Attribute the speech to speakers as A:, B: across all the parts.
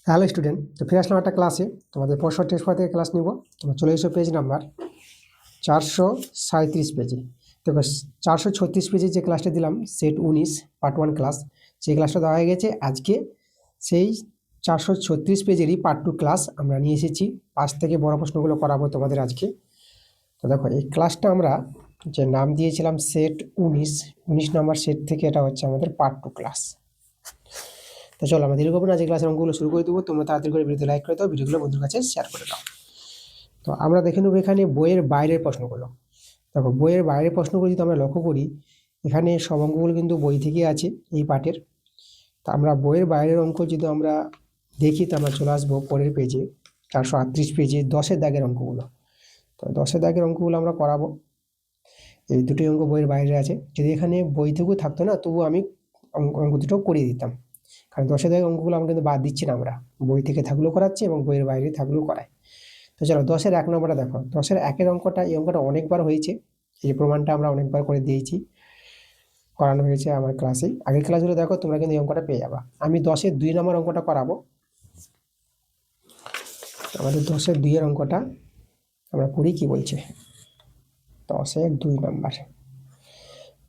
A: Hello student, তো ফিরে আসলাম একটা ক্লাসে। তোমাদের 65 থেকে ক্লাস নিব। তোমরা চলে এসো পেজ নাম্বার 437 পেজে। দেখো, 436 পেজে যে ক্লাসটা দিলাম সেট 19 পার্ট 1 ক্লাস, সেই ক্লাসটা দেওয়া হয়ে গেছে। আজকে সেই 436 পেজেরই পার্ট 2 ক্লাস আমরা নিয়ে এসেছি। 5 থেকে বড় প্রশ্নগুলো করাবো তোমাদের আজকে। তো দেখো, এই ক্লাসটা আমরা যে নাম দিয়েছিলাম সেট 19 নম্বর সেট থেকে এটা হচ্ছে আমাদের পার্ট 2 ক্লাস। তো চলো আমরা দীর্ঘ না যে ক্লাসের অঙ্কগুলো শুরু করে দেবো। তোমরা তাড়াতাড়ি করে ভিডিওতে লাইক করে দাও, ভিডিওগুলো বন্ধুর কাছে শেয়ার করে দাও। তো আমরা দেখে নেবো এখানে বইয়ের বাইরের প্রশ্নগুলো। দেখো, বইয়ের বাইরের প্রশ্নগুলো যদি আমরা লক্ষ্য করি, এখানে সব অঙ্কগুলো কিন্তু বই থেকে আছে এই পার্টের। তা আমরা বইয়ের বাইরের অঙ্ক যদি আমরা দেখি, তো আমরা চলে আসবো পরের পেজে 438 পেজে 10-এর দাগের অঙ্কগুলো। তো 10-এর দাগের অঙ্কগুলো আমরা করাবো। এই দুটোই অঙ্ক বইয়ের বাইরে আছে। যদি এখানে বই থেকেও থাকতো না, তবুও আমি অঙ্ক দুটো করিয়ে দিতাম, কারণ 10-এর দাগের অঙ্কগুলো আমরা কিন্তু বাদ দিচ্ছি না। আমরা বই থেকে থাকলেও করাচ্ছি এবং বইয়ের বাইরে থাকলেও করাই। তো চলো 10-এর 1 নম্বরটা দেখো। 10-এর 1-এর অঙ্কটা, এই অঙ্কটা অনেকবার হয়েছে। এই প্রমাণটা আমরা অনেকবার করে দিয়েছি, করানো হয়েছে আমার ক্লাসে। আগের ক্লাসগুলো দেখো, তোমরা কিন্তু এই অঙ্কটা পেয়ে যাবা। আমি 10-এর 2 নম্বর অঙ্কটা করাবো। আমাদের 10-এর 2-এর অঙ্কটা আমরা পড়ি কি বলছে। 10-এর 2 নম্বর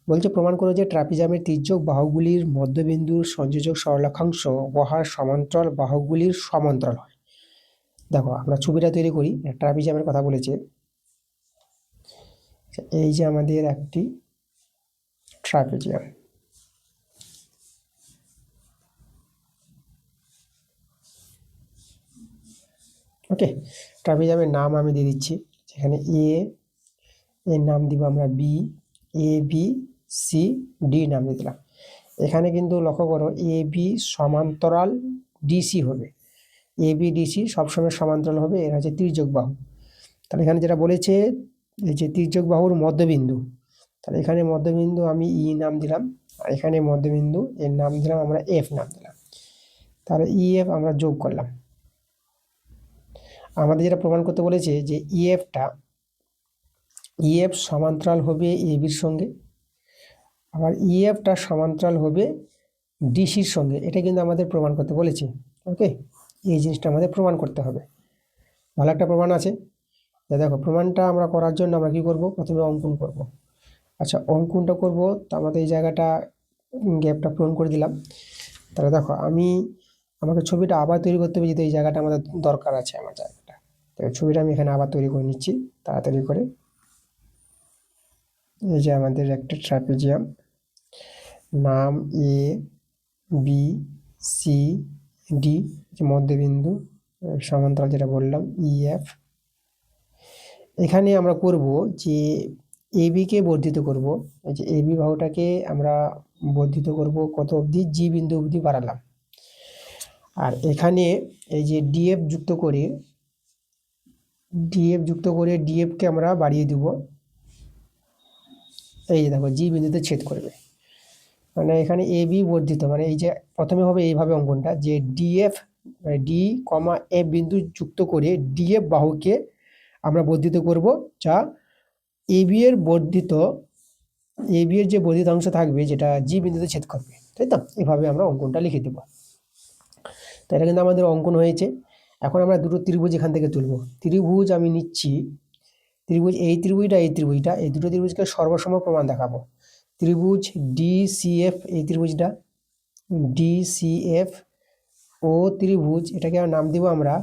A: বলছে, প্রমাণ করো যে ট্রাপিজামের তির্যক বাহুগুলির মধ্যবিন্দুর সংযোজক সরলরেখাংশ উহার সমান্তরাল বাহুগুলির সমান্তরাল হয়। দেখো, আমরা ছবিটা তৈরি করি। ট্রাপিজামের কথা বলেছে। এই যে আমাদের একটি ট্রাপিজিয়াম, ওকে। ট্রাপিজিয়ামের নাম আমি দিয়ে দিচ্ছি। যেখানে এর নাম দিব আমরা B, A B C D নাম দিয়ে দিলাম। এখানে কিন্তু লক্ষ্য করো, এ বি সমান্তরাল ডিসি হবে। এ বি ডিসি সবসময় সমান্তরাল হবে। এর হচ্ছে তির্যক বাহু। তাহলে এখানে যেটা বলেছে, এই যে তির্যক বাহুর মধ্যবিন্দু, তাহলে এখানে মধ্যবিন্দু আমি ই নাম দিলাম, আর এখানে মধ্যবিন্দু এর নাম দিলাম আমরা এফ নাম দিলাম। তাহলে ই এফ আমরা যোগ করলাম। আমাদের যেটা প্রমাণ করতে বলেছে যে ইএফ সমান্তরাল হবে এ বির সঙ্গে, আবার ইএফটা সমান্তরাল হবে ডিসির সঙ্গে। এটা কিন্তু আমাদের প্রমাণ করতে বলেছে। ওকে, এই জিনিসটা আমাদের প্রমাণ করতে হবে। ভালো একটা প্রমাণ আছে। দেখো, প্রমাণটা আমরা করার জন্য আমরা কি করব, প্রথমে অঙ্কন করব। আচ্ছা, অঙ্কনটা করব, তো আমাদের এই জায়গাটা গ্যাপটা পূরণ করে দিলাম। তাহলে দেখো, আমাকে ছবিটা আবার তৈরি করতে হবে, যেহেতু এই জায়গাটা আমাদের দরকার আছে আমার জায়গাটা। তো ছবিটা আমি এখানে আবার তৈরি করে নিচ্ছি তাড়াতাড়ি করে। এই যে আমাদের একটা ট্রাপিজিয়াম, নাম এ বি সি ডি, যে মধ্যবিন্দু সমান্তরাল যেটা বললাম ইএফ। এখানে আমরা করব যে এ বিকে বর্ধিত করব। এই যে এ বি বাহুটাকে আমরা বর্ধিত করব কত অবধি, জি বিন্দু অবধি বাড়ালাম। আর এখানে এই যে ডিএফ যুক্ত করে ডিএফকে আমরা বাড়িয়ে দেব। এই যে দেখো, জি বিন্দুতে ছেদ করবে। মানে এখানে এ বি বর্ধিত, মানে এই যে প্রথমে হবে এইভাবে অঙ্কনটা, যে ডিএফ ডি কমা এফ বিন্দু যুক্ত করে ডিএফ বাহুকে আমরা বর্ধিত করব, যা এ বি এর যে বর্ধিত অংশ থাকবে, যেটা জি বিন্দুতে ছেদ করবে, তাই তো? এভাবে আমরা অঙ্কনটা লিখে দেব। তো এটা কিন্তু আমাদের অঙ্কন হয়েছে। এখন আমরা দুটো ত্রিভুজ এখান থেকে তুলব। ত্রিভুজ আমি নিচ্ছি, ত্রিভুজ এই ত্রিভুজটা এই দুটো ত্রিভুজকে সর্বসম প্রমাণ দেখাবো। ত্রিভুজ ডিসিএফ, এই ত্রিভুজটা ডিসিএফ ও ত্রিভুজ, এটাকে নাম দেব আমরা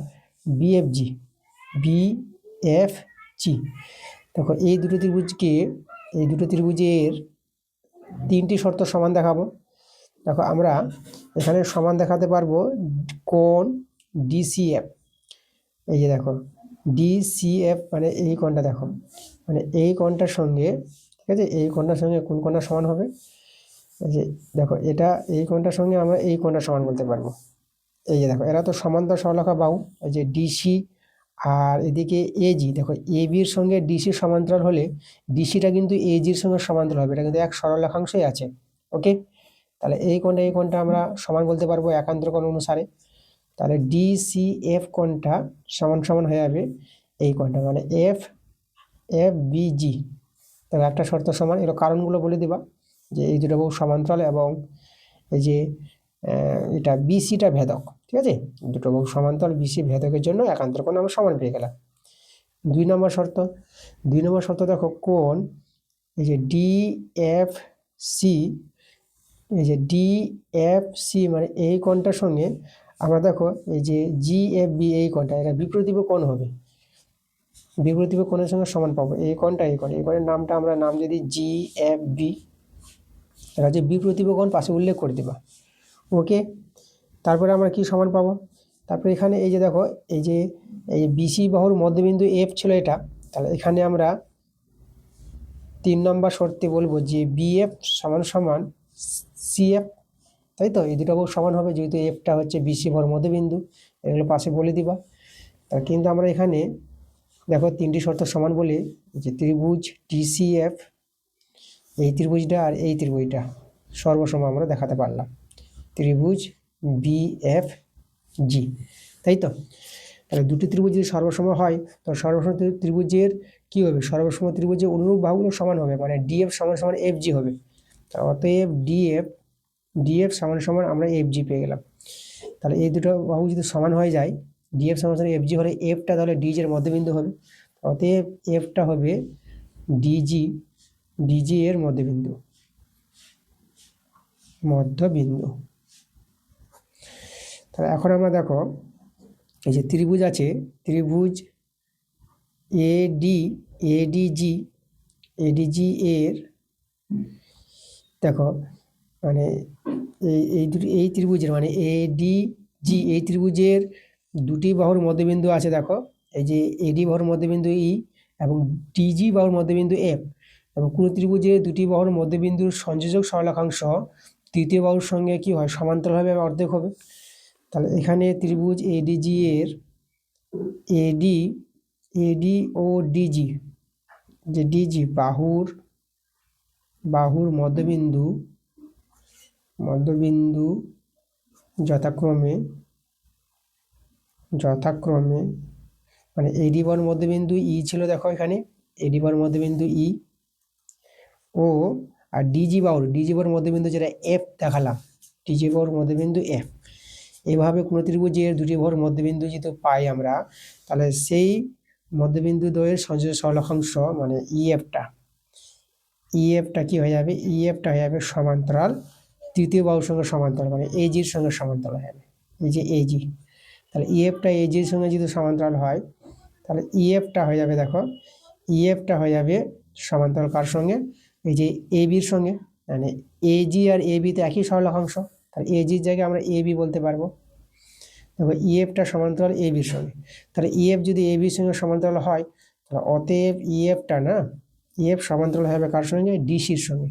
A: বিএফজি। দেখো, এই দুটো ত্রিভুজের 3টি শর্ত সমান দেখাবো। দেখো, আমরা এখানে সমান দেখাতে পারবো কোণ ডিসিএফ। এই যে দেখো, ডিসিএফ মানে এই কোণটা, দেখো মানে এই কোণটার সঙ্গে, ঠিক আছে, এই কোণটার সঙ্গে কোন কোণটা সমান হবে? এই যে দেখো, এটা এই কোণটার সঙ্গে আমরা এই কোণটা সমান বলতে পারবো। এই যে দেখো, এরা তো সমান্তরাল সরলরেখা বাহু। এই যে ডিসি আর এদিকে এজি, দেখো এ বির সঙ্গে ডিসি সমান্তরাল হলে ডিসিটা কিন্তু এজির সঙ্গে সমান্তরাল হবে। এটা কিন্তু এক সরলরেখাংশই আছে। ওকে, তাহলে এই কোণটা আমরা সমান বলতে পারবো একান্তর কোণ অনুসারে। তাহলে ডিসিএফ কোণটা সমান সমান হয়ে যাবে এই কোণটা, মানে এফ বিজি। তাহলে একটা শর্ত সমান। এর কারণগুলো বলে দেবা, যে এই দুটো বাহু সমান্তরাল এবং এই যে এটা বিসিটা ভেদক। ঠিক আছে, দুটো বাহু সমান্তরাল বিসি ভেদকের জন্য একান্তর কোণ আমরা সমান পেয়ে গেলাম। 2 নম্বর শর্ত, 2 নম্বর শর্ত দেখো কোণ এই যে ডিএফসি, এই যে ডিএফসি মানে এই কোণটার সঙ্গে আমরা দেখো এই যে জিএফবি এই কোণটা, এটা বিপরীত কোণ হবে, বিপরীত কোণের সঙ্গে সমান পাবো। এই কোণটা এই কোণ, এই কোণের নামটা আমরা নাম যদি জিএফবি, এটা হচ্ছে বিপরীত কোণ, পাশে উল্লেখ করে দেবা। ওকে, তারপরে আমরা কি সমান পাবো, তারপরে এখানে এই যে দেখো এই যে বিসি বাহুর মধ্যবিন্দু এফ ছিল এটা, তাহলে এখানে আমরা 3 নম্বর শর্তে বলবো যে বিএফ সমান সমান সিএফ, তাই তো, এই দুটো বাহু সমান হবে যেহেতু এফটা হচ্ছে বিসি বাহুর মধ্যবিন্দু, এগুলো পাশে বলে দিবা। তার কিন্তু আমরা এখানে দেখো 3টি শর্ত সমান বলে যে ত্রিভুজ ডিসিএফ, এই ত্রিভুজটা আর এই ত্রিভুজটা সর্বসম আমরা দেখাতে পারলাম, ত্রিভুজ বিএফ জি, তাই তো। তাহলে দুটি ত্রিভুজ যদি সর্বসম হয় তো সর্বসম ত্রিভুজের কি হবে, সর্বসম ত্রিভুজের অনুরূপ বাহুগুলো সমান হবে, মানে ডিএফ সমান সমান এফ জি হবে। অতএব ডিএফ সমান সমান আমরা এফ জি পেয়ে গেলাম। তাহলে এই দুটো বাহু যদি সমান হয়ে যায়, ডিএফ সমান সমান এফ জি হলে এফটা তাহলে ডিজের মধ্যবিন্দু হবে, অতএব এফটা হবে ডিজি এর মধ্যবিন্দু। তাহলে এখন আমরা দেখো এই যে ত্রিভুজ আছে, ত্রিভুজ এডিজি এর দেখো মানে এই ত্রিভুজের মানে এডিজি, এই ত্রিভুজের দুটি বাহুর মধ্যবিন্দু আছে, দেখো এই যে এডি বাহুর মধ্যবিন্দু ই এবং ডিজি বাহুর মধ্যবিন্দু এফ, এবং কোন ত্রিভুজের দুটি বাহুর মধ্যবিন্দুর সংযোজক সরলরেখাংশ তৃতীয় বাহুর সঙ্গে কি হয়, সমান্তরালভাবে অর্ধেক হবে। তাহলে এখানে ত্রিভুজ এডিজি এর এডি ও ডিজি, যে ডিজি বাহুর মধ্যবিন্দু যথাক্রমে মানে এডি বাহুর মধ্যবিন্দু ই ছিল, দেখো এখানে এডি বাহুর মধ্যবিন্দু ই ও, আর ডিজি বাহুর মধ্যবিন্দু যেটা এফ দেখালাম, ডিজি বাহুর মধ্যবিন্দু এফ। এভাবে কোনো ত্রিভুজের দুটি বাহুর মধ্যবিন্দু যদি পাই আমরা, তাহলে সেই মধ্যবিন্দু দ্বয়ের সংযোজক সরলরেখাংশ মানে ইএফটা কি হয়ে যাবে, ইএফটা হয়ে যাবে সমান্তরাল তৃতীয় বাহুর সঙ্গে সমান্তরাল, মানে এজির সঙ্গে সমান্তরাল হবে, এই যে এজি। তাহলে ইএফটা এজির সঙ্গে যদি সমান্তরাল হয় তাহলে ইএফটা হয়ে যাবে, দেখো ইএফটা হয়ে যাবে সমান্তরাল কার সঙ্গে, এই যে এবির সঙ্গে, মানে এজি আর এবি তো একই সরলরেখাংশ, তাহলে এজির জায়গায় আমরা এবি বলতে পারবো। দেখো ইএফটা সমান্তরাল এবির সঙ্গে, তাহলে ইএফ যদি এবির সঙ্গে সমান্তরাল হয় তাহলে অতএব ইএফটা না, ইএফ সমান্তরাল হবে কার সঙ্গে, ডিসির সঙ্গে,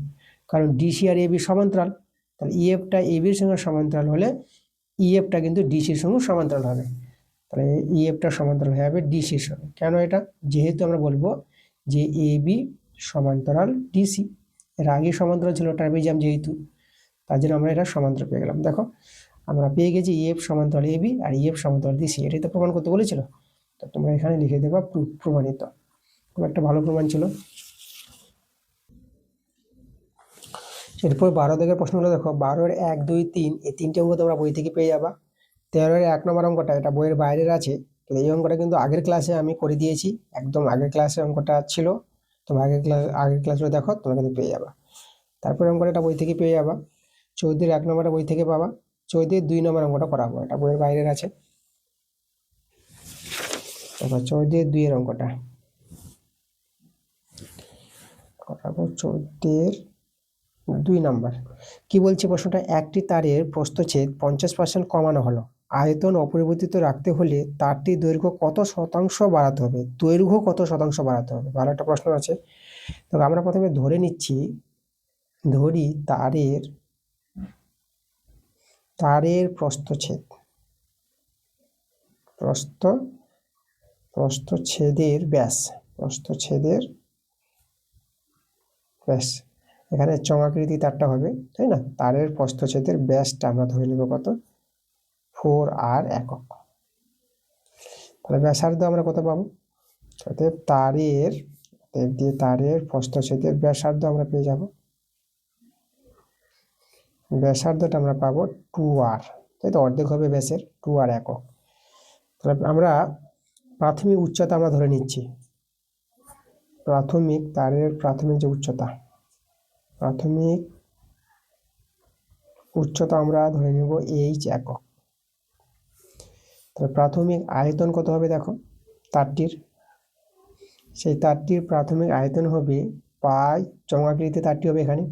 A: কারণ ডিসি আর এবি সমান্তরাল। তাহলে ইএফটা এবির সঙ্গে সমান্তরাল হলে ইএফটা কিন্তু ডিসির সঙ্গে সমান্তরাল হবে, তাহলে ইএফটা সমান্তরাল হয়ে যাবে ডিসির সঙ্গে। কেন এটা, যেহেতু আমরা বলবো যে এবি সমান্তরাল ডিসি, এর আগে সমান্তরাল ছিল ট্রাপিজিয়াম যেহেতু, তার জন্য আমরা এটা সমান্তরাল পেয়ে গেলাম। দেখো আমরা পেয়ে গেছি ইএফ সমান্তরাল এবি আর ইএফ সমান্তরাল ডিসি, এটাই তো প্রমাণ করতে বলেছিল, তো তোমরা এখানে লিখে দেবা প্রমাণিত। খুব একটা ভালো প্রমাণ ছিল। এরপর 12 দাগের প্রশ্নগুলো দেখো, 12-এর 1, 2, 3 এই 3টে অঙ্ক তোমরা বই থেকে পেয়ে যাবা। 13-এর 1 নম্বর অঙ্কটা এটা বইয়ের বাইরের আছে, তো এই অঙ্কটা কিন্তু আগের ক্লাসে আমি করে দিয়েছি, একদম আগের ক্লাসে অঙ্কটা ছিল, তোমরা আগের ক্লাসগুলো দেখো, তোমরা কিন্তু পেয়ে যাবা। তারপরে অঙ্কটা এটা বই থেকে পেয়ে যাবা। 14-এর 1 নম্বরটা বই থেকে পাবা। 14-এর 2 নম্বর অঙ্কটা করাবো, এটা বইয়ের বাইরের আছে। তারপর 14-এর 2 এর অঙ্কটা করাবো। 14-এর 2 নম্বর কি বলছে প্রশ্নটা, একটি তারের প্রস্থচ্ছেদ 50% কমানো হলো, আয়তন অপরিবর্তিত রাখতে হলে তারটির দৈর্ঘ্য কত শতাংশ বাড়াতে হবে, ভালো একটা প্রশ্ন আছে। তো আমরা প্রথমে ধরি তারের প্রস্থচ্ছেদের ব্যাস, এখানে চঙাকৃতি তারটা হবে, তাই না, তারের প্রস্থচ্ছেদের ব্যাসটা আমরা ধরে নেব কত, 4r একক। তাহলে ব্যাসার্ধ আমরা কত পাবো, অতএব তারের প্রস্থচ্ছেদের ব্যাসার্ধ আমরা পেয়ে যাব, ব্যাসার্ধটা আমরা পাবো 2r, তাই তো, অর্ধেক হবে ব্যাসের 2 আর একক। তাহলে আমরা প্রাথমিক উচ্চতা আমরা ধরে নিচ্ছি, তারের প্রাথমিক যে উচ্চতা, প্রাথমিক উচ্চতা আমরা ধরে নেব এইচ একক। তাহলে প্রাথমিক আয়তন কত হবে দেখো তারটির, সেই তারটির প্রাথমিক আয়তন হবে পাই, চঙ্গাকৃতি তারটি হবে এখানে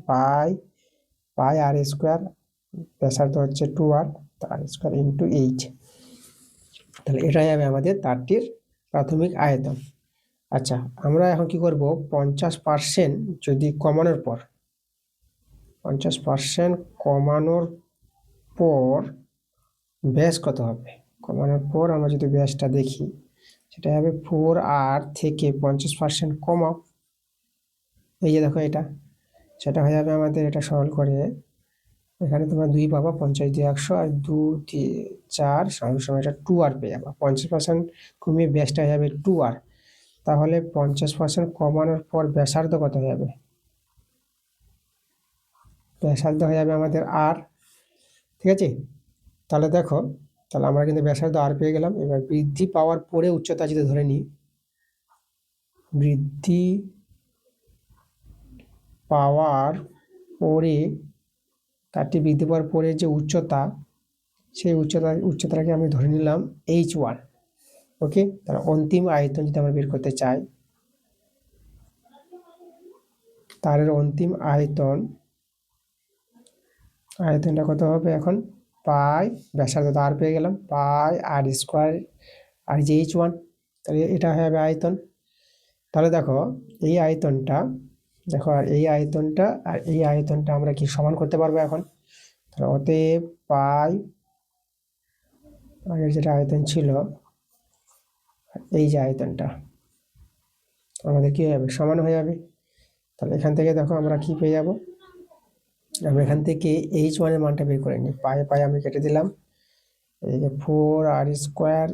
A: পাই আর স্কোয়ার, ব্যাসার্ধ হচ্ছে 2 আর স্কোয়ার ইন্টু এইচ। তাহলে এটাই হবে আমাদের তারটির প্রাথমিক আয়তন। আচ্ছা, আমরা এখন কি করব, 50% যদি কমানোর পর, 50% কমানোর পর ব্যাস কত হবে, কমানোর পর আমরা যদি ব্যাসটা দেখি, সেটা হবে 4 আর থেকে 50% কমাও, এই যে দেখো এটা, সেটা হয়ে যাবে আমাদের, এটা সরল করে এখানে তোমরা 2 পাবা, 50 দিয়ে 100 আর 2 দিয়ে 4 সমান এটা 2 আর পেয়ে যাবা। 50% কমিয়ে ব্যাসটা হয়ে যাবে 2 আর। তাহলে 50% কমানোর পর ব্যাসার্ধ কত হয়ে যাবে, ব্যাসার্ধ হয়ে যাবে আমাদের আর। ঠিক আছে, তাহলে দেখো, তাহলে আমরা কিন্তু ব্যাসার্ধ আর পেয়ে গেলাম। এবার বৃদ্ধি পাওয়ার পরে উচ্চতা যদি ধরে নিই, বৃদ্ধি পাওয়ার পরে, তারটি বৃদ্ধি পাওয়ার পরে যে উচ্চতা, সেই উচ্চতাটাকে আমি ধরে নিলাম h1। ওকে, তাহলে অন্তিম আয়তন যদি আমরা বের করতে চাই, তারের অন্তিম আয়তনটা কত হবে এখন, পাই, ব্যাসার্ধ আর পেয়ে গেলাম, পাই আর স্কোয়ার আর যে h1, তাহলে এটা হবে আয়তন। তাহলে দেখো এই আয়তনটা, দেখো আর এই আয়তনটা আমরা কি সমান করতে পারবো এখন। তাহলে অতএব পাই, আগের যেটা আয়তন ছিল, এই যে আয়তনটা আমাদের কি হয়ে যাবে, সমান হয়ে যাবে। তাহলে এখান থেকে দেখো আমরা কি পেয়ে যাব, আমরা এখান থেকে h1 এর মানটা বের করে নিই। পাই আমি কেটে দিলাম, এই যে 4 আর স্কোয়ার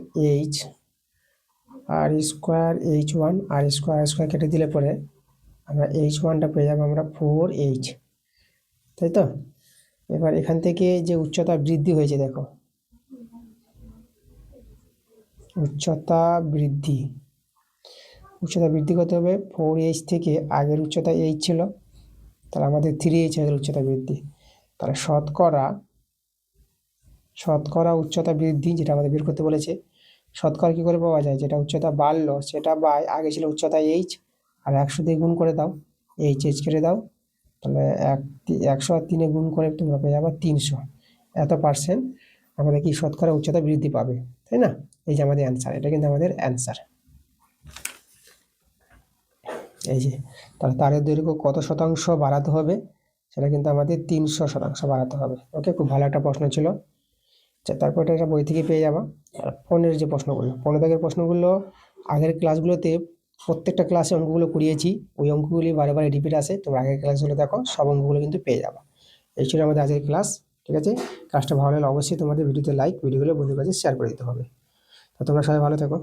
A: h1 আর স্কোয়ার কেটে দিলে পরে আমরা h1টা পেয়ে যাবো আমরা 4h, তাই তো। এবার এখান থেকে যে উচ্চতা বৃদ্ধি হয়েছে দেখো, উচ্চতা বৃদ্ধি কত হবে, 4h থেকে আগের উচ্চতা h ছিল, তাহলে আমাদের 3h হয়ে গেল উচ্চতা বৃদ্ধি। তাহলে শতকরা উচ্চতা বৃদ্ধি যেটা আমাদের বের করতে বলেছে, শতকরা কি করে পাওয়া যায়, যেটা উচ্চতা বাড়লো সেটা বাই আগে ছিল উচ্চতা h, আর 100 দিয়ে গুণ করে দাও, h কেটে দাও, তাহলে 100 আর 3 গুণ করে তোমরা পেয়ে যাবে 300, এত পার্সেন্ট আমাদের কি শতকরা উচ্চতা বৃদ্ধি পাবে, তাই না। এই যে আমাদের অ্যান্সার, এটা কিন্তু আমাদের অ্যান্সার। এই যে, তাহলে তারের দৈর্ঘ্য কত শতাংশ বাড়াতে হবে, সেটা কিন্তু আমাদের 300% বাড়াতে হবে। ওকে, খুব ভালো একটা প্রশ্ন ছিল। আচ্ছা, তারপর এটা বই থেকে পেয়ে যাবা। আর 15 যে প্রশ্নগুলো, 15 দাগের প্রশ্নগুলো আগের ক্লাসগুলোতে প্রত্যেকটা ক্লাসে অঙ্কগুলো করিয়েছি, ওই অঙ্কগুলি বারে বারে রিপিট আসে, তোমরা আগের ক্লাসগুলো দেখো, সব অঙ্কগুলো কিন্তু পেয়ে যাবা। এই ছিল আমাদের আজকের ক্লাস। ঠিক আছে, ক্লাসটা ভালো লাগলে অবশ্যই তোমাদের ভিডিওগুলো বন্ধুদের কাছে শেয়ার করে দিতে হবে। তো তোমরা সবাই ভালো থেকো।